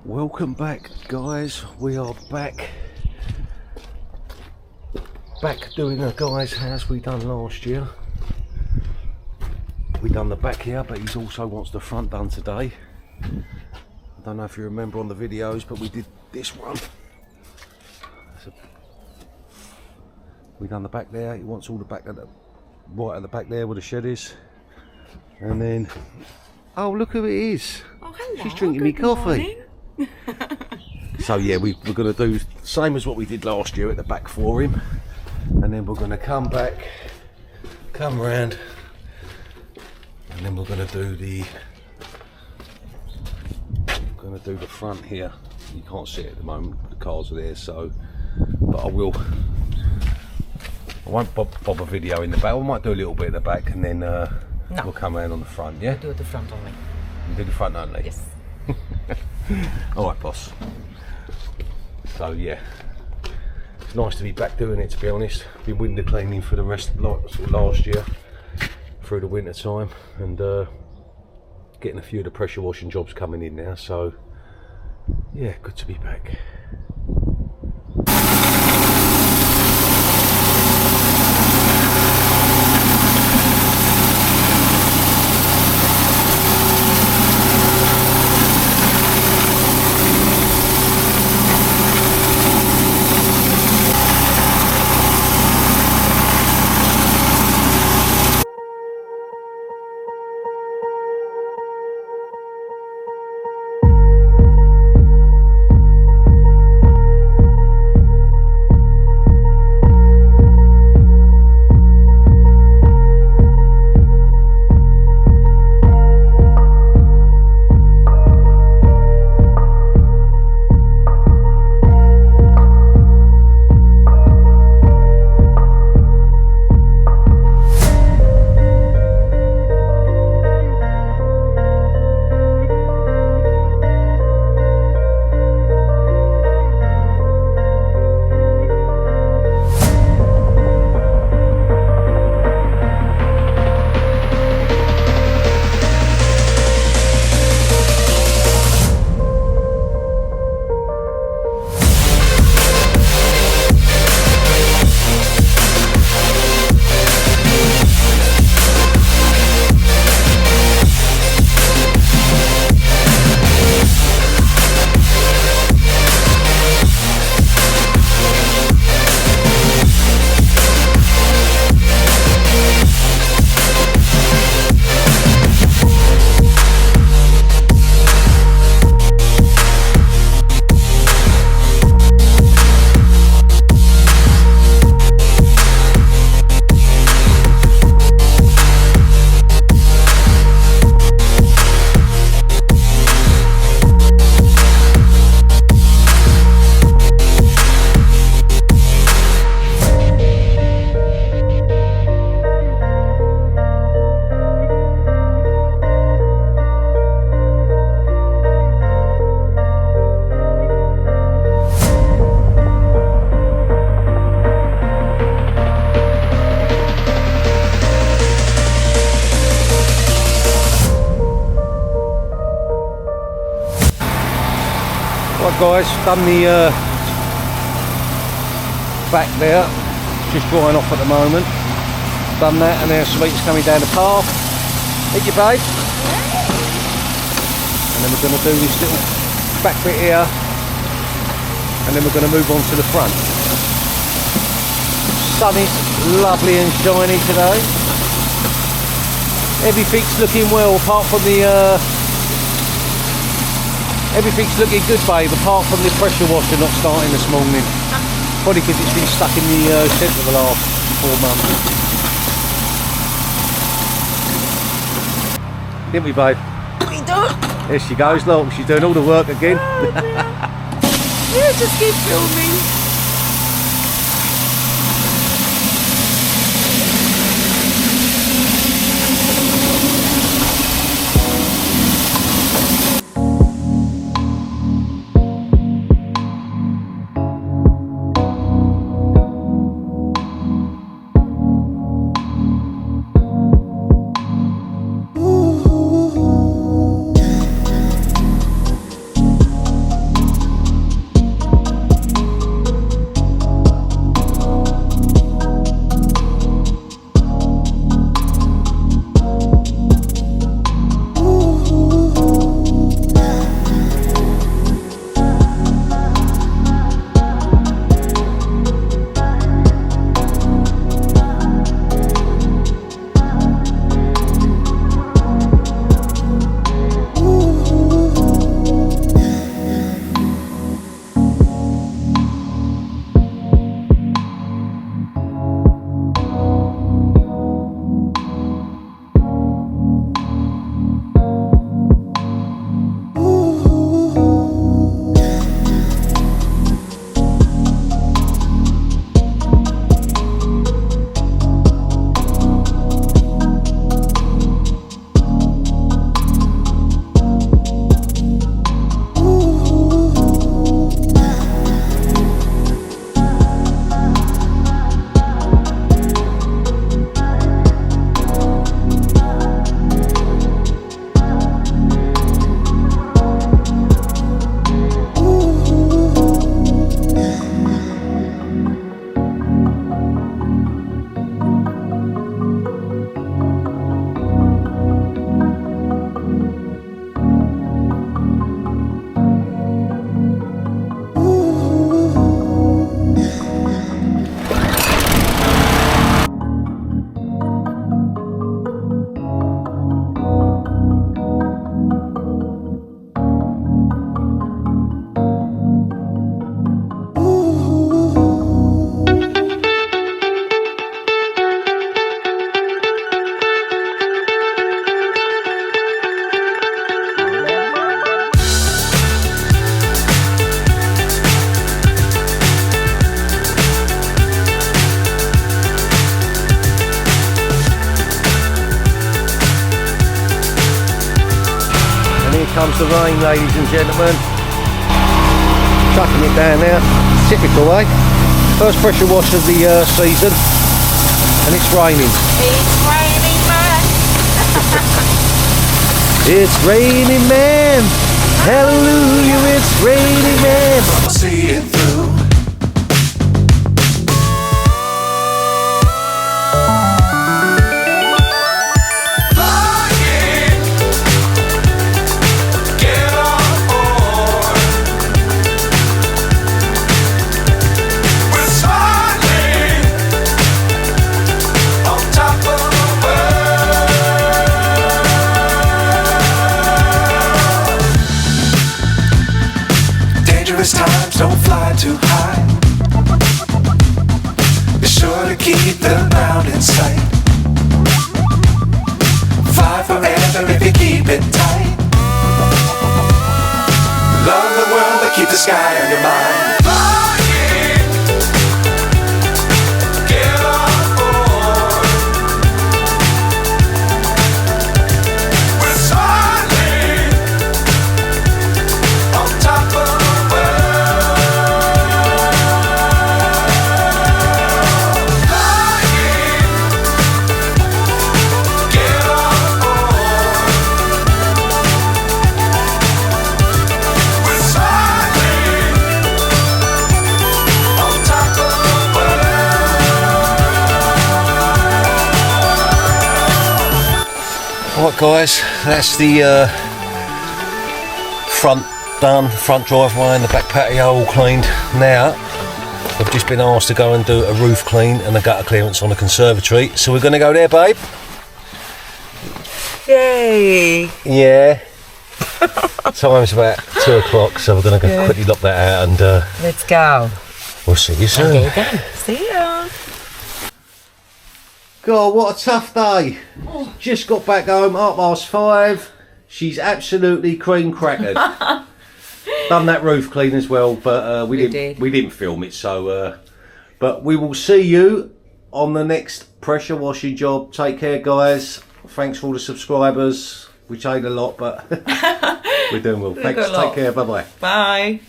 Welcome back, guys. We are back doing a guy's house we done last year. We done the back here, but he also wants the front done today. I don't know if you remember on the videos, but we did this one. We done the back there. He wants all the back at the right at the back there where the shed is. And then, oh, look who it is. Oh, hello. She's drinking me coffee. So yeah, we're going to do the same as what we did last year at the back for him, and then we're going to come round, and then we're going to do the front here. You can't see it at the moment, the cars are there, so but I won't bob a video in the back. We might do a little bit at the back, and then we'll come around on the front. Yeah, Do the front only. you do the front only. Yes. Alright, boss. So yeah, it's nice to be back doing it, to be honest. Been window cleaning for the rest of last year through the winter time, and getting a few of the pressure washing jobs coming in now, so yeah, good to be back. Right guys, done the back there, just drying off at the moment. Done that, and now Sweet's coming down the path. Hit you, babe. And then we're going to do this little back bit here, and then we're going to move on to the front. Sun is lovely and shiny today. Everything's looking well, apart from the everything's looking good, babe, apart from the pressure washer not starting this morning. Probably because it's been stuck in the shed for the last 4 months. Didn't we, babe? We don't. There she goes, look, she's doing all the work again. Yeah, just keep filming. comes the rain, ladies and gentlemen. Chucking it down now. Typical, eh? First pressure wash of the season, and it's raining. It's raining, man. It's raining, man. Hallelujah, it's raining, man. See it through. Flying, get on board. We're smiling on top of the world. Dangerous times, don't fly too high. Be sure to keep the ground in sight. Fly forever if you keep it tight. Love the world, but keep the sky on your mind. Flying, get on board. We're soaring on top of the world. Flying, get on board. We're soaring on top of the world. Right, guys, that's the front done, front driveway and the back patio all cleaned. Now, I've just been asked to go and do a roof clean and a gutter clearance on the conservatory. So we're going to go there, babe. Yay. Yeah. Time's about 2 o'clock, so we're going to go quickly lock that out and Let's go. we'll see you soon. Okay, done. See ya. God, what a tough day. Just got back home, 5:30. She's absolutely cream crackered. Done that roof clean as well, but we didn't film it, so but we will see you on the next pressure washing job. Take care, guys. Thanks for all the subscribers, which ain't a lot, but we're doing well. Thanks, take care, bye bye. Bye.